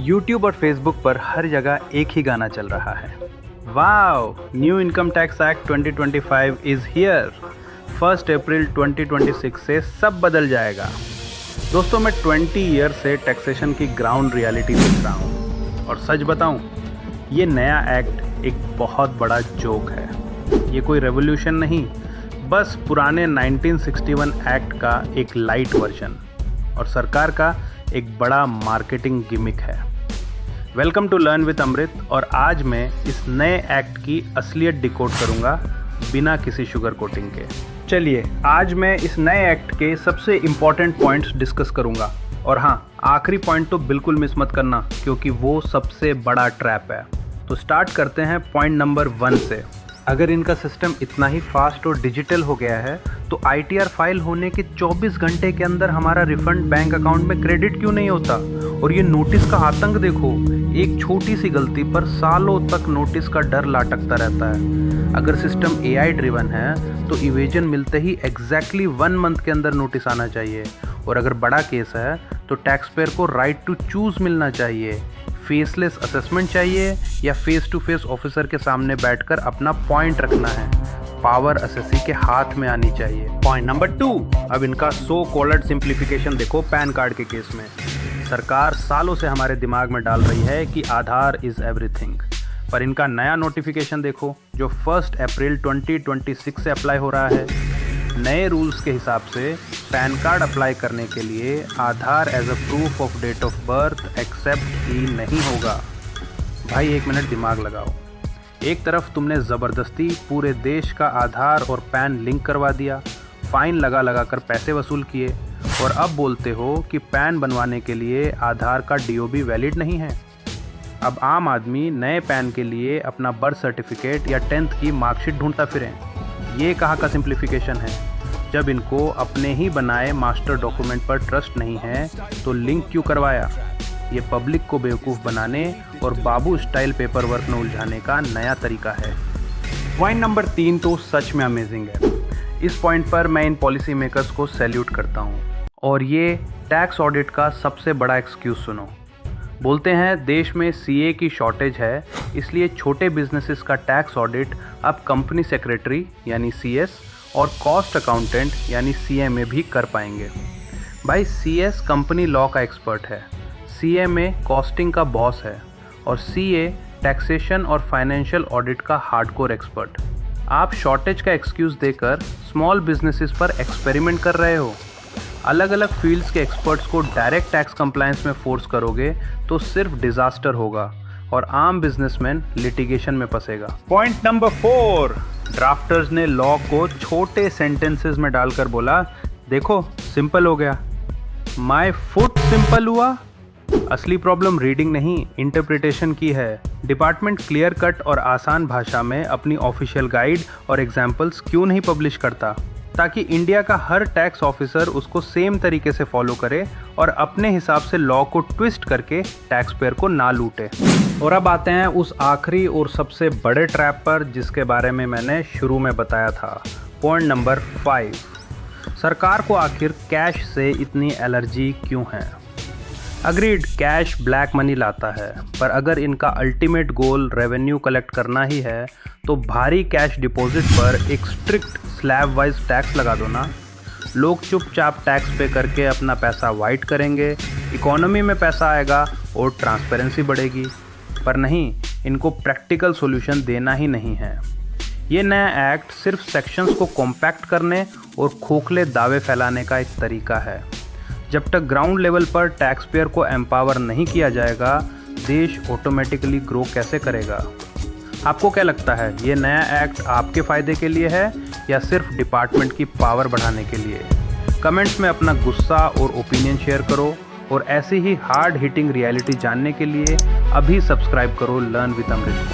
YouTube और Facebook पर हर जगह एक ही गाना चल रहा है। Wow, new income tax act 2025 is here. 1 अप्रैल 2026 से सब बदल जाएगा। दोस्तों, मैं 20 ईयर से टैक्सेशन की ग्राउंड रियलिटी देख रहा हूँ और सच बताऊँ, ये नया एक्ट एक बहुत बड़ा जोक है। ये कोई रेवोल्यूशन नहीं, बस पुराने 1961 एक्ट का एक लाइट वर्जन और सरकार का एक बड़ा मार्केटिंग गिमिक है। वेलकम टू लर्न विद अमृत। और आज मैं इस नए एक्ट की असलियत डिकोड करूंगा बिना किसी शुगर कोटिंग के। चलिए, आज मैं इस नए एक्ट के सबसे इम्पॉर्टेंट पॉइंट्स डिस्कस करूंगा। और हाँ, आखिरी पॉइंट तो बिल्कुल मिस मत करना, क्योंकि वो सबसे बड़ा ट्रैप है। तो स्टार्ट करते हैं पॉइंट नंबर 1 से। अगर इनका सिस्टम इतना ही फास्ट और डिजिटल हो गया है तो ITR फाइल होने के 24 घंटे के अंदर हमारा रिफंड बैंक अकाउंट में क्रेडिट क्यों नहीं होता? और ये नोटिस का आतंक देखो, एक छोटी सी गलती पर सालों तक नोटिस का डर लाटकता रहता है। अगर सिस्टम AI ड्रिवन है तो इवेजन मिलते ही एग्जैक्टली 1 मंथ के अंदर नोटिस आना चाहिए। और अगर बड़ा केस है तो टैक्स पेयर को राइट टू चूज मिलना चाहिए। फेसलेस असेसमेंट चाहिए या फेस टू फेस ऑफिसर के सामने बैठकर अपना पॉइंट रखना है। पावर असेसी के हाथ में आनी चाहिए। पॉइंट नंबर 2, अब इनका सो कॉल्ड सिंप्लीफिकेशन देखो। पैन कार्ड के केस में सरकार सालों से हमारे दिमाग में डाल रही है कि आधार इज एवरीथिंग, पर इनका नया नोटिफिकेशन देखो जो 1 अप्रैल 2026 से अप्लाई हो रहा है। नए रूल्स के हिसाब से पैन कार्ड अप्लाई करने के लिए Aadhaar as a proof of date of birth accept ही नहीं होगा। भाई, 1 मिनट दिमाग लगाओ। एक तरफ तुमने ज़बरदस्ती पूरे देश का आधार और पैन लिंक करवा दिया, फाइन लगा कर पैसे वसूल किए, और अब बोलते हो कि पैन बनवाने के लिए आधार का DOB वैलिड नहीं है। अब आम आदमी नए पैन के लिए अपना बर्थ सर्टिफिकेट या 10th की मार्कशीट ढूंढता फिरें। ये कहाँ का सिंप्लीफिकेशन है? जब इनको अपने ही बनाए मास्टर डॉक्यूमेंट पर ट्रस्ट नहीं है तो लिंक क्यों करवाया? ये पब्लिक को बेवकूफ़ बनाने और बाबू स्टाइल पेपर वर्क में उलझाने का नया तरीका है। पॉइंट नंबर 3 तो सच में अमेजिंग है। इस पॉइंट पर मैं इन पॉलिसी मेकर्स को सैल्यूट करता हूँ। और ये टैक्स ऑडिट का सबसे बड़ा एक्सक्यूज़ सुनो। बोलते हैं देश में CA की शॉर्टेज है, इसलिए छोटे बिजनेसेस का टैक्स ऑडिट अब कंपनी सेक्रेटरी यानी CS और कॉस्ट अकाउंटेंट यानी CMA भी कर पाएंगे। भाई, CS कंपनी लॉ का एक्सपर्ट है, CMA कॉस्टिंग का बॉस है और CA टैक्सेशन और फाइनेंशियल ऑडिट का हार्डकोर एक्सपर्ट। आप शॉर्टेज का एक्सक्यूज़ देकर स्मॉल बिजनेसेस पर एक्सपेरिमेंट कर रहे हो। अलग अलग फील्ड्स के एक्सपर्ट्स को डायरेक्ट टैक्स कंप्लायंस में फोर्स करोगे तो सिर्फ डिजास्टर होगा और आम बिजनेसमैन लिटिगेशन में फंसेगा। पॉइंट नंबर 4, ड्राफ्टर्स ने लॉ को छोटे सेंटेंसेस में डालकर बोला, देखो सिंपल हो गया। माय फुट सिंपल हुआ। असली प्रॉब्लम रीडिंग नहीं, इंटरप्रिटेशन की है। डिपार्टमेंट क्लियर कट और आसान भाषा में अपनी ऑफिशियल गाइड और एग्जाम्पल्स क्यों नहीं पब्लिश करता, ताकि इंडिया का हर टैक्स ऑफिसर उसको सेम तरीके से फॉलो करे और अपने हिसाब से लॉ को ट्विस्ट करके टैक्स पेयर को ना लूटे। और अब आते हैं उस आखिरी और सबसे बड़े ट्रैप पर जिसके बारे में मैंने शुरू में बताया था। पॉइंट नंबर 5, सरकार को आखिर कैश से इतनी एलर्जी क्यों है? अग्रीड, कैश ब्लैक मनी लाता है, पर अगर इनका अल्टीमेट गोल रेवेन्यू कलेक्ट करना ही है तो भारी कैश डिपॉजिट पर एक स्ट्रिक्ट स्लैब वाइज टैक्स लगा दो ना। लोग चुपचाप टैक्स पे करके अपना पैसा वाइट करेंगे, इकोनॉमी में पैसा आएगा और ट्रांसपेरेंसी बढ़ेगी। पर नहीं, इनको प्रैक्टिकल सॉल्यूशन देना ही नहीं है। ये नया एक्ट सिर्फ सेक्शंस को कॉम्पैक्ट करने और खोखले दावे फैलाने का एक तरीका है। जब तक ग्राउंड लेवल पर टैक्स पेयर को एम्पावर नहीं किया जाएगा, देश ऑटोमेटिकली ग्रो कैसे करेगा? आपको क्या लगता है, ये नया एक्ट आपके फ़ायदे के लिए है या सिर्फ डिपार्टमेंट की पावर बढ़ाने के लिए? कमेंट्स में अपना गुस्सा और ओपिनियन शेयर करो और ऐसी ही हार्ड हिटिंग रियलिटी जानने के लिए अभी सब्सक्राइब करो लर्न विद अमृत।